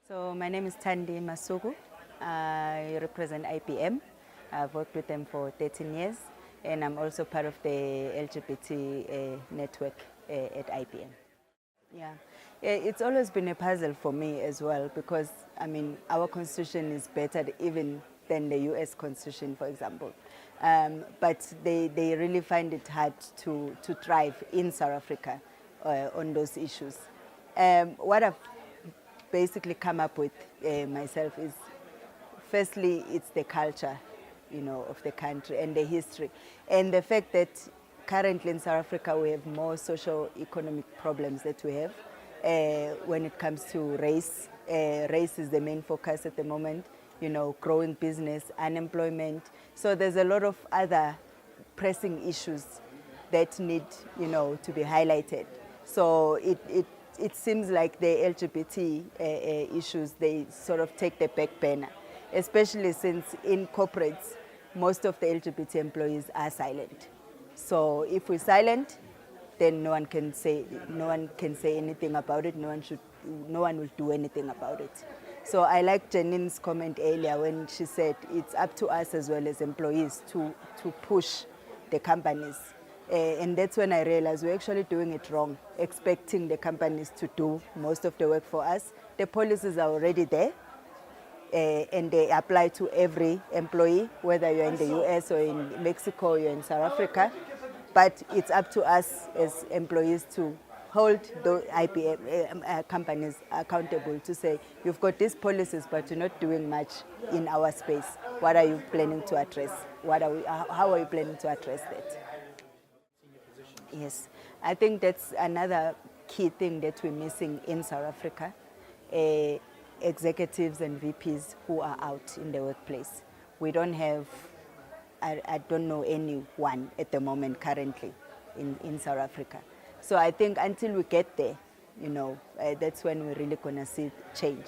So my name is Thandi Masuku. I represent IBM. I've worked with them for 13 years, and I'm also part of the LGBT network at IBM. Yeah, it's always been a puzzle for me as well because, I mean, our constitution is better even than the US constitution, for example. But they really find it hard to thrive in South Africa on those issues. What I've basically come up with myself is, firstly, it's the culture, of the country and the history, and the fact that currently in South Africa we have more socio-economic problems that we have when it comes to race. Race is the main focus at the moment, growing business, unemployment. So there's a lot of other pressing issues that need, to be highlighted. So it seems like the LGBT issues, they sort of take the back burner, especially since in corporates, most of the LGBT employees are silent. So if we're silent, then no one can say anything about it. No one will do anything about it. So I like Janine's comment earlier when she said it's up to us as well as employees to push the companies. And that's when I realized we're actually doing it wrong, expecting the companies to do most of the work for us. The policies are already there, and they apply to every employee, whether you're in the US or in Mexico or you're in South Africa. But it's up to us as employees to hold the IBM companies accountable to say, you've got these policies, but you're not doing much in our space. What are you planning to address? How are you planning to address that? Yes, I think that's another key thing that we're missing in South Africa. Executives and VPs who are out in the workplace. We don't have, I don't know anyone at the moment currently in South Africa. So I think until we get there, that's when we're really going to see change,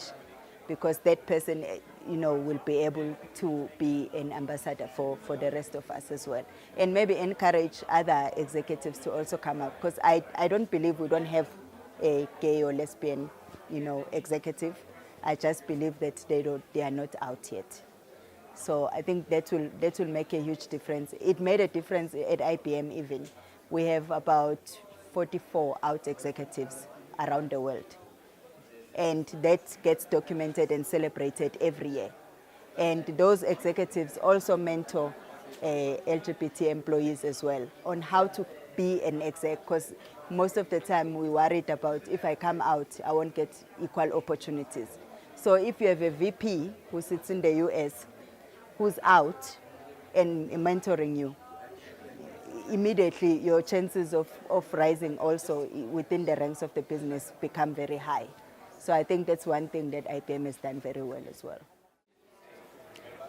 because that person, will be able to be an ambassador for the rest of us as well. And maybe encourage other executives to also come up, because I don't believe we don't have a gay or lesbian, executive. I just believe that they are not out yet. So I think that will make a huge difference. It made a difference at IBM even. We have about 44 out executives around the world. And that gets documented and celebrated every year. And those executives also mentor LGBT employees as well on how to be an exec, because most of the time we're worried about, if I come out, I won't get equal opportunities. So if you have a VP who sits in the US, who's out and mentoring you, immediately your chances of rising also within the ranks of the business become very high. So I think that's one thing that IBM has done very well as well.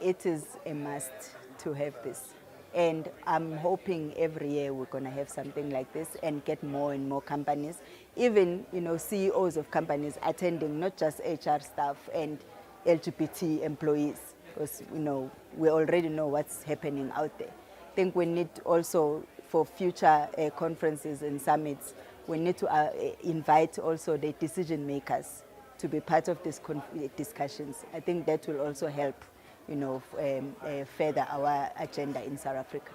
It is a must to have this. And I'm hoping every year we're going to have something like this and get more and more companies, even CEOs of companies attending, not just HR staff and LGBT employees, because we already know what's happening out there. I think we need also, for future conferences and summits, we need to invite also the decision makers to be part of these discussions. I think that will also help, further our agenda in South Africa.